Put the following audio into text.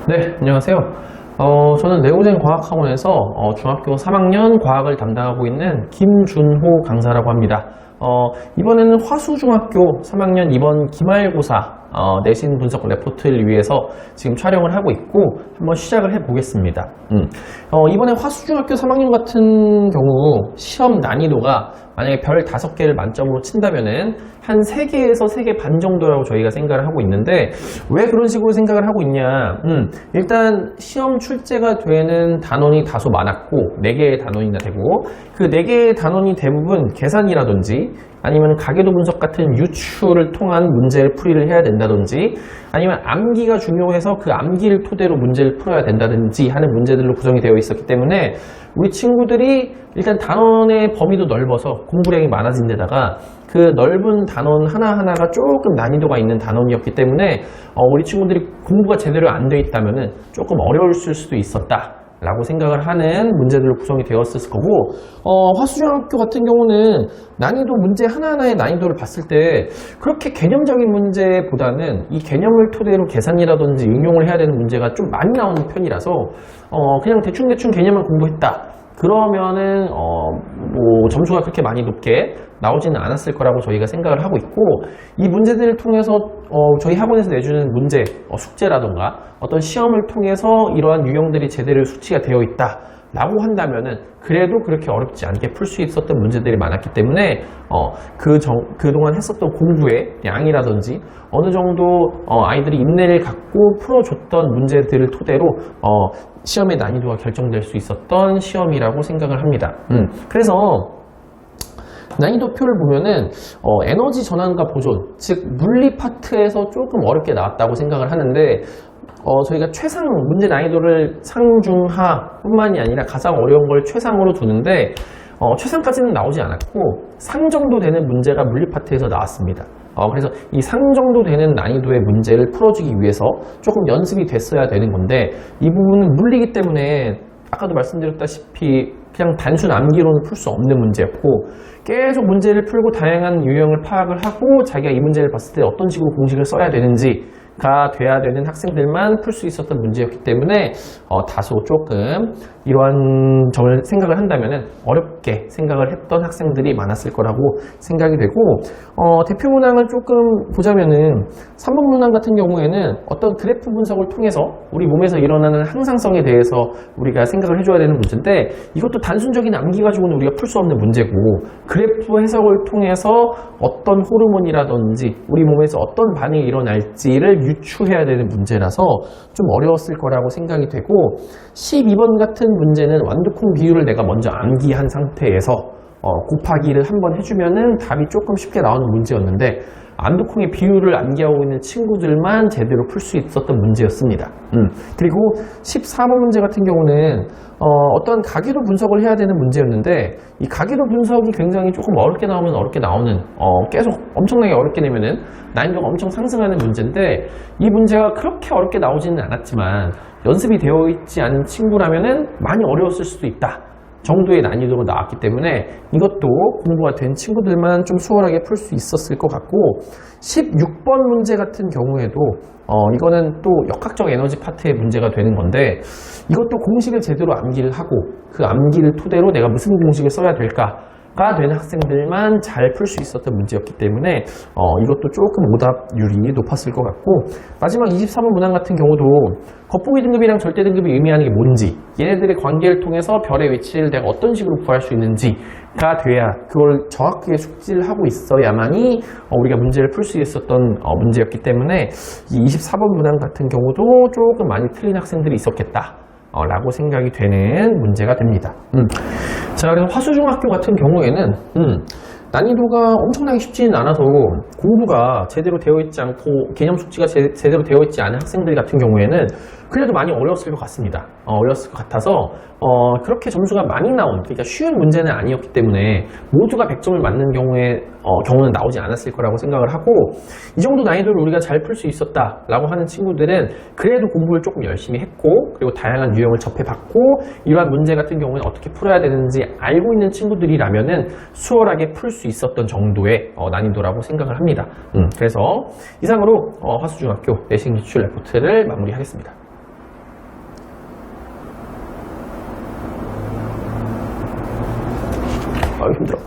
네, 안녕하세요. 저는 내고젠 과학학원에서 중학교 3학년 과학을 담당하고 있는 김준호 강사라고 합니다. 이번에는 화수중학교 3학년 이번 기말고사 내신 분석 레포트를 위해서 지금 촬영을 하고 있고 한번 시작을 해보겠습니다. 이번에 화수중학교 3학년 같은 경우 시험 난이도가 만약에 별 5개를 만점으로 친다면은 한 3개에서 3개 반 정도라고 저희가 생각을 하고 있는데, 왜 그런 식으로 생각을 하고 있냐? 일단 시험 출제가 되는 단원이 다소 많았고 4개의 단원이나 되고, 그 4개의 단원이 대부분 계산이라든지 아니면 가계도 분석 같은 유추를 통한 문제를 풀이를 해야 된다든지, 아니면 암기가 중요해서 그 암기를 토대로 문제를 풀어야 된다든지 하는 문제들로 구성이 되어 있었기 때문에 우리 친구들이 일단 단원의 범위도 넓어서 공부량이 많아진 데다가 그 넓은 단원 하나하나가 조금 난이도가 있는 단원이었기 때문에 우리 친구들이 공부가 제대로 안 돼 있다면 조금 어려울 수도 있었다 라고 생각을 하는 문제들로 구성이 되었을 거고, 화수중학교 같은 경우는 난이도 문제 하나하나의 난이도를 봤을 때 그렇게 개념적인 문제보다는 이 개념을 토대로 계산이라든지 응용을 해야 되는 문제가 좀 많이 나오는 편이라서 그냥 대충대충 개념만 공부했다 그러면은 뭐 점수가 그렇게 많이 높게 나오지는 않았을 거라고 저희가 생각을 하고 있고, 이 문제들을 통해서 저희 학원에서 내주는 문제, 숙제라던가 어떤 시험을 통해서 이러한 유형들이 제대로 수치가 되어 있다 라고 한다면은 그래도 그렇게 어렵지 않게 풀 수 있었던 문제들이 많았기 때문에 그동안 했었던 공부의 양이라든지 어느 정도 아이들이 인내를 갖고 풀어줬던 문제들을 토대로 시험의 난이도가 결정될 수 있었던 시험이라고 생각을 합니다. 그래서 난이도표를 보면은 에너지 전환과 보존, 즉 물리 파트에서 조금 어렵게 나왔다고 생각을 하는데, 저희가 최상 문제 난이도를 상중하 뿐만이 아니라 가장 어려운 걸 최상으로 두는데 최상까지는 나오지 않았고 상 정도 되는 문제가 물리 파트에서 나왔습니다. 그래서 이 상 정도 되는 난이도의 문제를 풀어주기 위해서 조금 연습이 됐어야 되는 건데, 이 부분은 물리기 때문에 아까도 말씀드렸다시피 그냥 단순 암기로는 풀 수 없는 문제였고, 계속 문제를 풀고 다양한 유형을 파악을 하고 자기가 이 문제를 봤을 때 어떤 식으로 공식을 써야 되는지가 돼야 되는 학생들만 풀 수 있었던 문제였기 때문에 다소 조금 이러한 점을 생각을 한다면 어렵게 생각을 했던 학생들이 많았을 거라고 생각이 되고, 대표 문항을 조금 보자면은 3번 문항 같은 경우에는 어떤 그래프 분석을 통해서 우리 몸에서 일어나는 항상성에 대해서 우리가 생각을 해줘야 되는 문제인데, 이것도 단순적인 암기 가지고는 우리가 풀 수 없는 문제고, 그래프 해석을 통해서 어떤 호르몬이라든지 우리 몸에서 어떤 반응이 일어날지를 유추해야 되는 문제라서 좀 어려웠을 거라고 생각이 되고, 12번 같은 문제는 완두콩 비율을 내가 먼저 암기한 상태에서 곱하기를 한번 해주면은 답이 조금 쉽게 나오는 문제였는데, 완두콩의 비율을 암기하고 있는 친구들만 제대로 풀 수 있었던 문제였습니다. 그리고 14번 문제 같은 경우는 어떤 가계도 분석을 해야 되는 문제였는데, 이 가계도 분석이 굉장히 조금 어렵게 나오면 어렵게 나오는, 계속 엄청나게 어렵게 내면은 난이도가 엄청 상승하는 문제인데, 이 문제가 그렇게 어렵게 나오지는 않았지만 연습이 되어 있지 않은 친구라면은 많이 어려웠을 수도 있다 정도의 난이도가 나왔기 때문에 이것도 공부가 된 친구들만 좀 수월하게 풀 수 있었을 것 같고, 16번 문제 같은 경우에도 이거는 또 역학적 에너지 파트의 문제가 되는 건데, 이것도 공식을 제대로 암기를 하고 그 암기를 토대로 내가 무슨 공식을 써야 될까가 된 학생들만 잘 풀 수 있었던 문제였기 때문에 이것도 조금 오답률이 높았을 것 같고, 마지막 24번 문항 같은 경우도 겉보기 등급이랑 절대 등급이 의미하는 게 뭔지, 얘네들의 관계를 통해서 별의 위치를 내가 어떤 식으로 구할 수 있는지가 돼야, 그걸 정확하게 숙지를 하고 있어야만이 우리가 문제를 풀 수 있었던 문제였기 때문에 이 24번 문항 같은 경우도 조금 많이 틀린 학생들이 있었겠다 라고 생각이 되는 문제가 됩니다. 자, 그래서 화수중학교 같은 경우에는 난이도가 엄청나게 쉽지는 않아서 공부가 제대로 되어 있지 않고 개념 숙지가 제대로 되어 있지 않은 학생들 같은 경우에는 그래도 많이 어려웠을 것 같습니다. 어려웠을 것 같아서 그렇게 점수가 많이 나온, 그러니까 쉬운 문제는 아니었기 때문에 모두가 100점을 맞는 경우는 나오지 않았을 거라고 생각을 하고, 이 정도 난이도를 우리가 잘 풀 수 있었다라고 하는 친구들은 그래도 공부를 조금 열심히 했고, 그리고 다양한 유형을 접해봤고, 이러한 문제 같은 경우는 어떻게 풀어야 되는지 알고 있는 친구들이라면은 수월하게 풀 수 있었던 정도의 난이도라고 생각을 합니다. 그래서 이상으로 화수중학교 내신 기출 레포트를 마무리하겠습니다. 아유, 힘들어.